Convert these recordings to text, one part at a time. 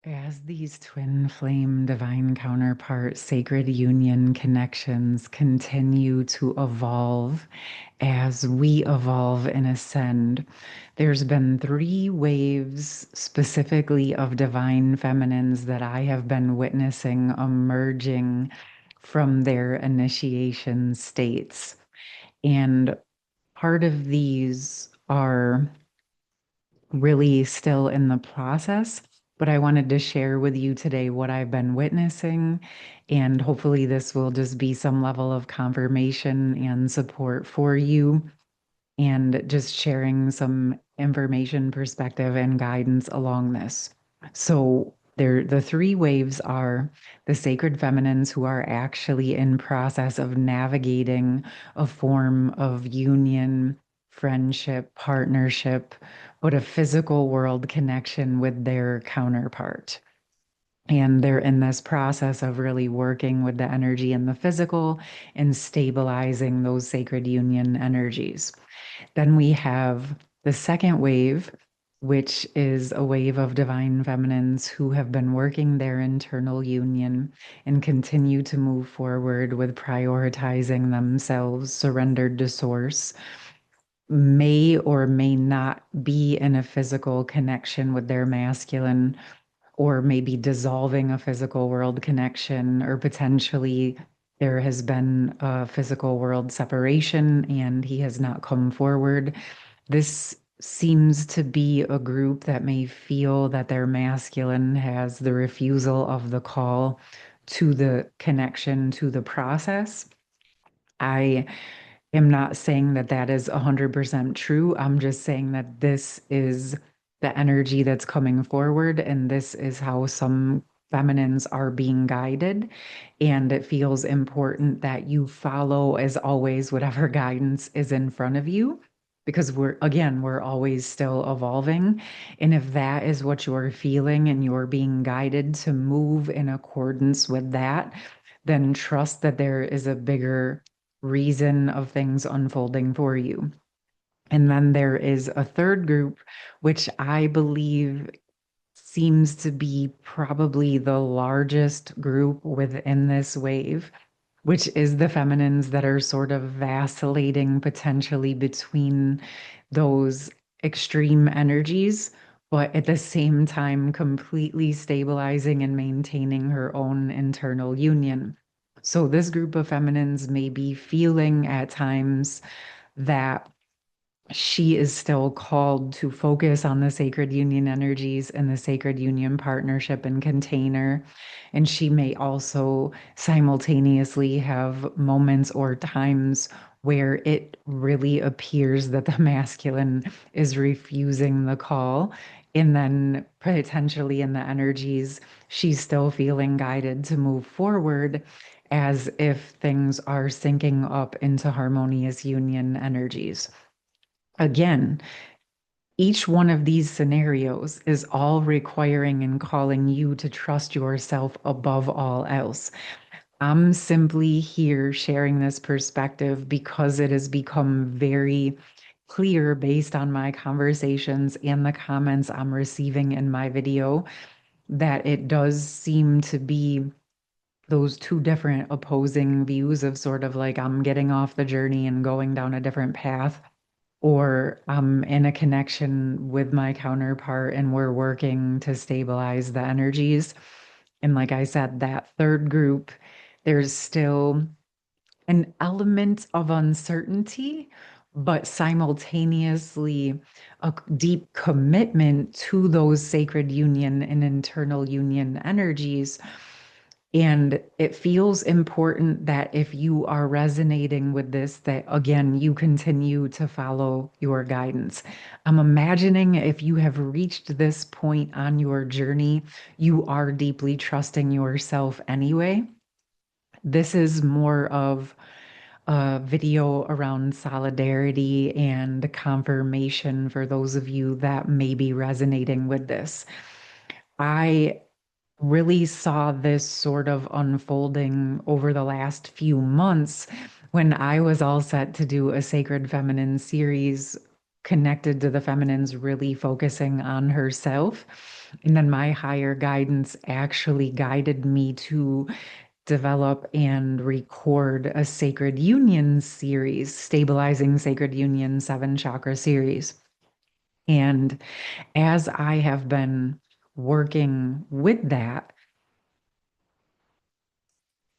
As these twin flame divine counterpart sacred union connections continue to evolve, as we evolve and ascend, there's been three waves specifically of divine feminines that I have been witnessing emerging from their initiation states. And part of these are really still in the process, but I wanted to share with you today what I've been witnessing. And hopefully, this will just be some level of confirmation and support for you, and just sharing some information, perspective, and guidance along this. So, the three waves are the sacred feminines who are actually in process of navigating a form of union, friendship, partnership, but a physical world connection with their counterpart. And they're in this process of really working with the energy in the physical and stabilizing those sacred union energies. Then we have the second wave, which is a wave of divine feminines who have been working their internal union and continue to move forward with prioritizing themselves, surrendered to source, may or may not be in a physical connection with their masculine, or maybe dissolving a physical world connection, or potentially there has been a physical world separation and he has not come forward. This seems to be a group that may feel that their masculine has the refusal of the call to the connection, to the process. I am not saying that that is 100% true. I'm just saying that this is the energy that's coming forward, and this is how some feminines are being guided. And it feels important that you follow, as always, whatever guidance is in front of you, because we're always still evolving. And if that is what you're feeling and you're being guided to move in accordance with that, then trust that there is a bigger reason of things unfolding for you. And then there is a third group, which I believe seems to be probably the largest group within this wave, which is the feminines that are sort of vacillating potentially between those extreme energies, but at the same time, completely stabilizing and maintaining her own internal union. So, this group of feminines may be feeling at times that she is still called to focus on the sacred union energies and the sacred union partnership and container. And she may also simultaneously have moments or times where it really appears that the masculine is refusing the call. And then potentially in the energies, she's still feeling guided to move forward as if things are syncing up into harmonious union energies. Again, each one of these scenarios is all requiring and calling you to trust yourself above all else. I'm simply here sharing this perspective because it has become very clear based on my conversations and the comments I'm receiving in my video that it does seem to be those two different opposing views of sort of like I'm getting off the journey and going down a different path, or I'm in a connection with my counterpart and we're working to stabilize the energies. And like I said, that third group, there's still an element of uncertainty, but simultaneously a deep commitment to those sacred union and internal union energies. And it feels important that if you are resonating with this, that again, you continue to follow your guidance. I'm imagining if you have reached this point on your journey, you are deeply trusting yourself anyway. This is more of a video around solidarity and confirmation for those of you that may be resonating with this. I really saw this sort of unfolding over the last few months when I was all set to do a Sacred Feminine series connected to the feminine's really focusing on herself. And then my higher guidance actually guided me to develop and record a Sacred Union series, Stabilizing Sacred Union 7 Chakra series. And as I have been working with that,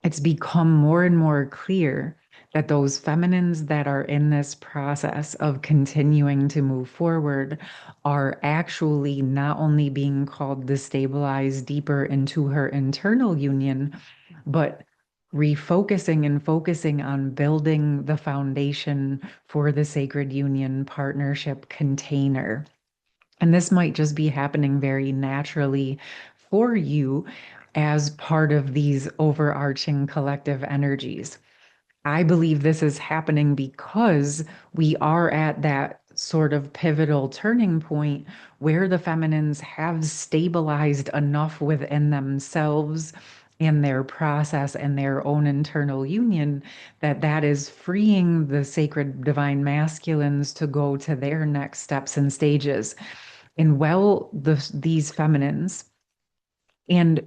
it's become more and more clear that those feminines that are in this process of continuing to move forward are actually not only being called to stabilize deeper into her internal union, but refocusing and focusing on building the foundation for the Sacred Union partnership container. And this might just be happening very naturally for you as part of these overarching collective energies. I believe this is happening because we are at that sort of pivotal turning point where the feminines have stabilized enough within themselves and their process and their own internal union that that is freeing the sacred divine masculines to go to their next steps and stages. And these feminines, and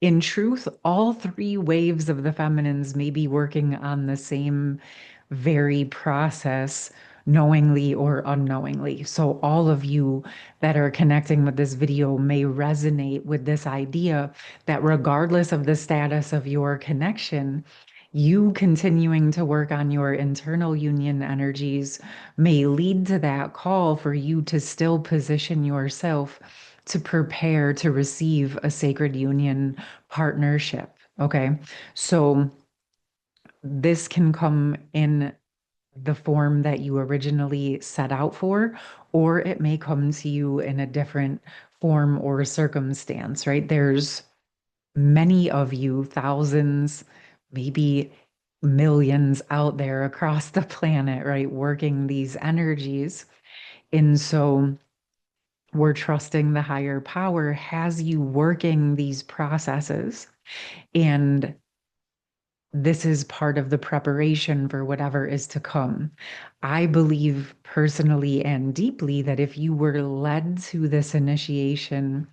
in truth, all three waves of the feminines may be working on the same very process, knowingly or unknowingly. So, all of you that are connecting with this video may resonate with this idea that regardless of the status of your connection, you continuing to work on your internal union energies may lead to that call for you to still position yourself to prepare to receive a sacred union partnership. Okay. So this can come in the form that you originally set out for, or it may come to you in a different form or circumstance, right? There's many of you, thousands, maybe millions out there across the planet, right, working these energies. And so we're trusting the higher power has you working these processes. And this is part of the preparation for whatever is to come. I believe personally and deeply that if you were led to this initiation,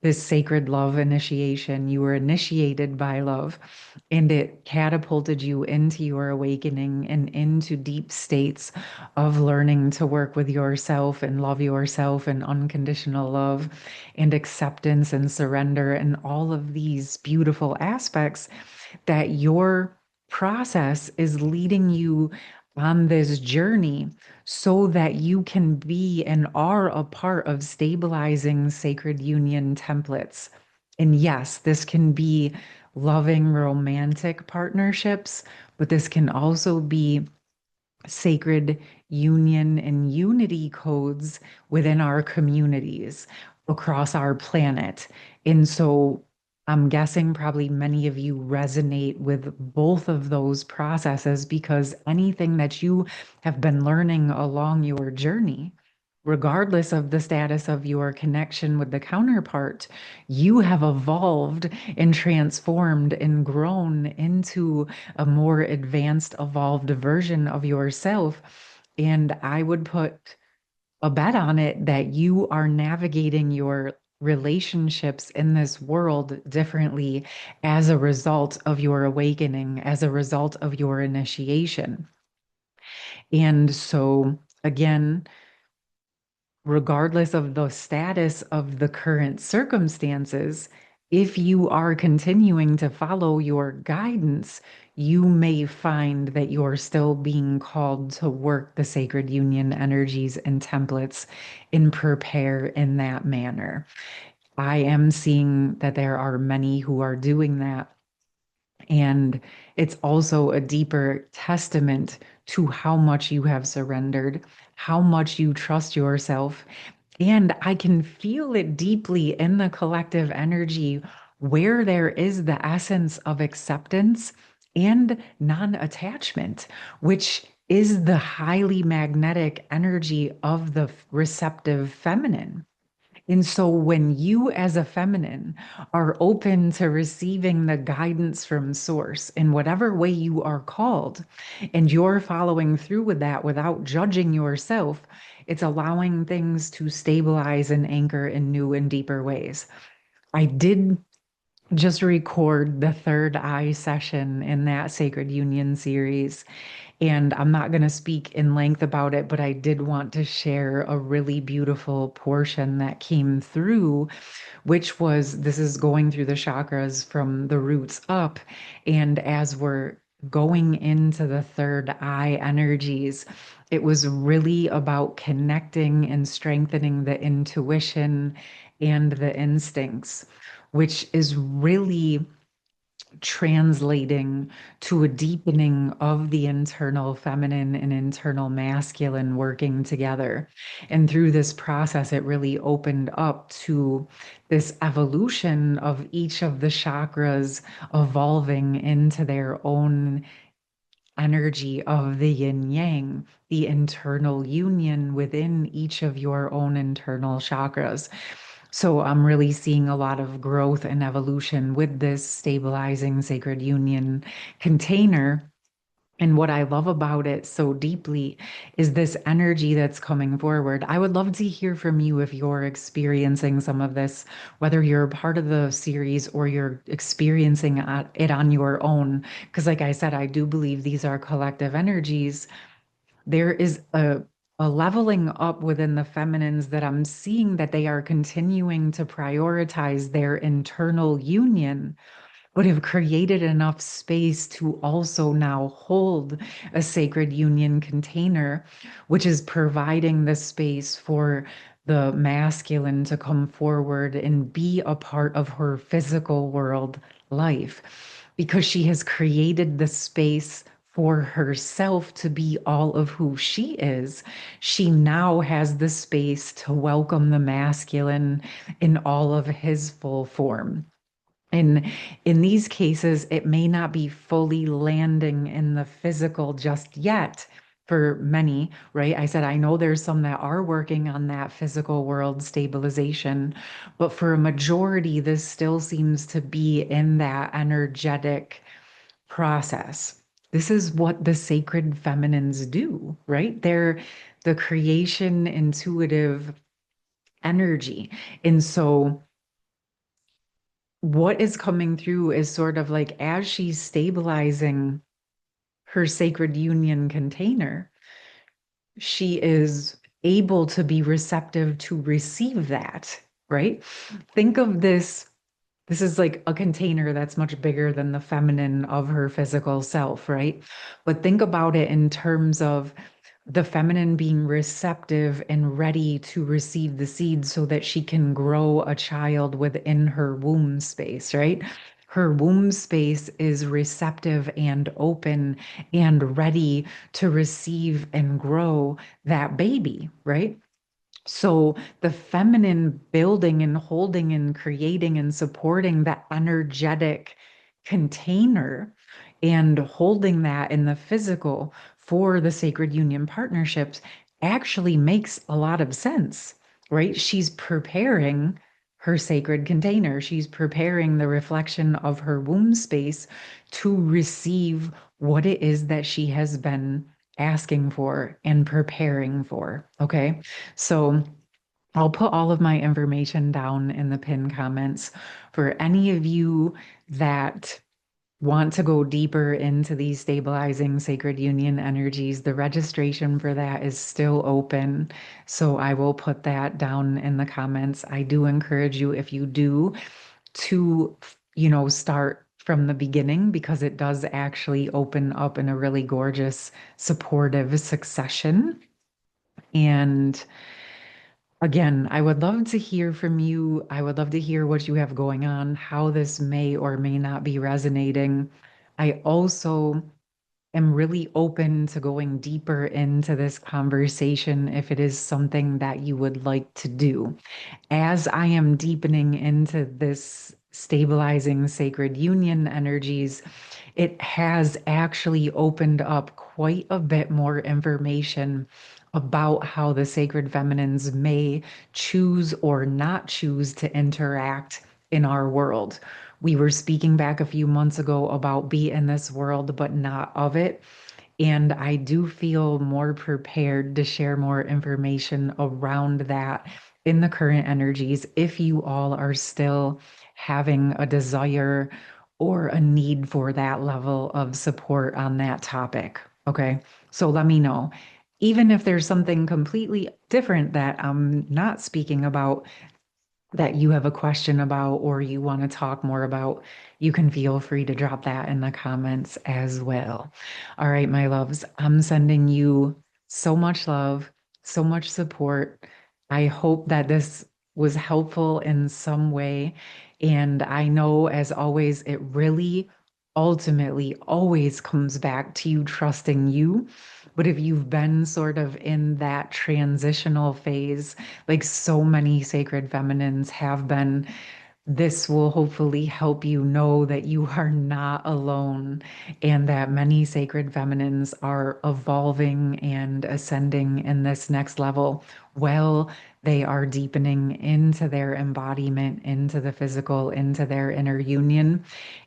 this sacred love initiation. You were initiated by love, and it catapulted you into your awakening and into deep states of learning to work with yourself and love yourself and unconditional love and acceptance and surrender and all of these beautiful aspects that your process is leading you on this journey so that you can be and are a part of stabilizing sacred union templates. And yes, this can be loving romantic partnerships, but this can also be sacred union and unity codes within our communities across our planet. And so I'm guessing probably many of you resonate with both of those processes because anything that you have been learning along your journey, regardless of the status of your connection with the counterpart, you have evolved and transformed and grown into a more advanced, evolved version of yourself. And I would put a bet on it that you are navigating your relationships in this world differently as a result of your awakening, as a result of your initiation. And so, again, regardless of the status of the current circumstances, if you are continuing to follow your guidance, you may find that you're still being called to work the sacred union energies and templates and prepare in that manner. I am seeing that there are many who are doing that. And it's also a deeper testament to how much you have surrendered, how much you trust yourself. And I can feel it deeply in the collective energy where there is the essence of acceptance and non attachment, which is the highly magnetic energy of the receptive feminine. And so when you as a feminine are open to receiving the guidance from source in whatever way you are called, and you're following through with that without judging yourself, it's allowing things to stabilize and anchor in new and deeper ways. I did just record the third eye session in that Sacred Union series. And I'm not going to speak in length about it, but I did want to share a really beautiful portion that came through, which was this is going through the chakras from the roots up. And as we're going into the third eye energies, it was really about connecting and strengthening the intuition and the instincts, which is really translating to a deepening of the internal feminine and internal masculine working together. And through this process, it really opened up to this evolution of each of the chakras evolving into their own energy of the yin yang, the internal union within each of your own internal chakras. So I'm really seeing a lot of growth and evolution with this stabilizing sacred union container. And what I love about it so deeply is this energy that's coming forward. I would love to hear from you if you're experiencing some of this, whether you're part of the series or you're experiencing it on your own. Because, like I said, I do believe these are collective energies. There is a leveling up within the feminines that I'm seeing that they are continuing to prioritize their internal union, but have created enough space to also now hold a sacred union container, which is providing the space for the masculine to come forward and be a part of her physical world life because she has created the space for herself to be all of who she is. She now has the space to welcome the masculine in all of his full form. And in these cases, it may not be fully landing in the physical just yet for many, right? I said, I know there's some that are working on that physical world stabilization, but for a majority, this still seems to be in that energetic process. This is what the sacred feminines do, right? They're the creation intuitive energy. And so, what is coming through is sort of like as she's stabilizing her sacred union container, she is able to be receptive to receive that, right? Think of this. This is like a container that's much bigger than the feminine of her physical self, right? But think about it in terms of the feminine being receptive and ready to receive the seed so that she can grow a child within her womb space, right? Her womb space is receptive and open and ready to receive and grow that baby, right? So the feminine building and holding and creating and supporting that energetic container and holding that in the physical for the sacred union partnerships actually makes a lot of sense, right? She's preparing her sacred container. She's preparing the reflection of her womb space to receive what it is that she has been asking for and preparing for. Okay. So I'll put all of my information down in the pinned comments for any of you that want to go deeper into these stabilizing sacred union energies. The registration for that is still open. So I will put that down in the comments. I do encourage you, if you do, to, start from the beginning because it does actually open up in a really gorgeous, supportive succession. And again, I would love to hear from you. I would love to hear what you have going on, how this may or may not be resonating. I also am really open to going deeper into this conversation if it is something that you would like to do. As I am deepening into this stabilizing sacred union energies, it has actually opened up quite a bit more information about how the sacred feminines may choose or not choose to interact in our world. We were speaking back a few months ago about be in this world, but not of it. And I do feel more prepared to share more information around that in the current energies if you all are still having a desire or a need for that level of support on that topic. Okay. So let me know. Even if there's something completely different that I'm not speaking about, that you have a question about or you want to talk more about, you can feel free to drop that in the comments as well. All right, my loves, I'm sending you so much love, so much support. I hope that this was helpful in some way. And I know, as always, it really ultimately always comes back to you trusting you. But if you've been sort of in that transitional phase, like so many sacred feminines have been, this will hopefully help you know that you are not alone and that many sacred feminines are evolving and ascending in this next level. Well, they are deepening into their embodiment, into the physical, into their inner union.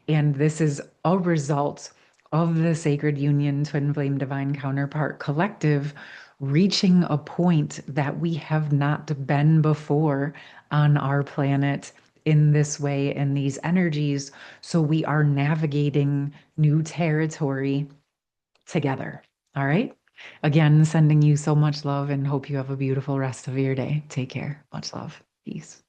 And this is a result of the Sacred Union Twin Flame Divine Counterpart Collective reaching a point that we have not been before on our planet in this way, in these energies. So we are navigating new territory together. All right. Again, sending you so much love and hope you have a beautiful rest of your day. Take care. Much love. Peace.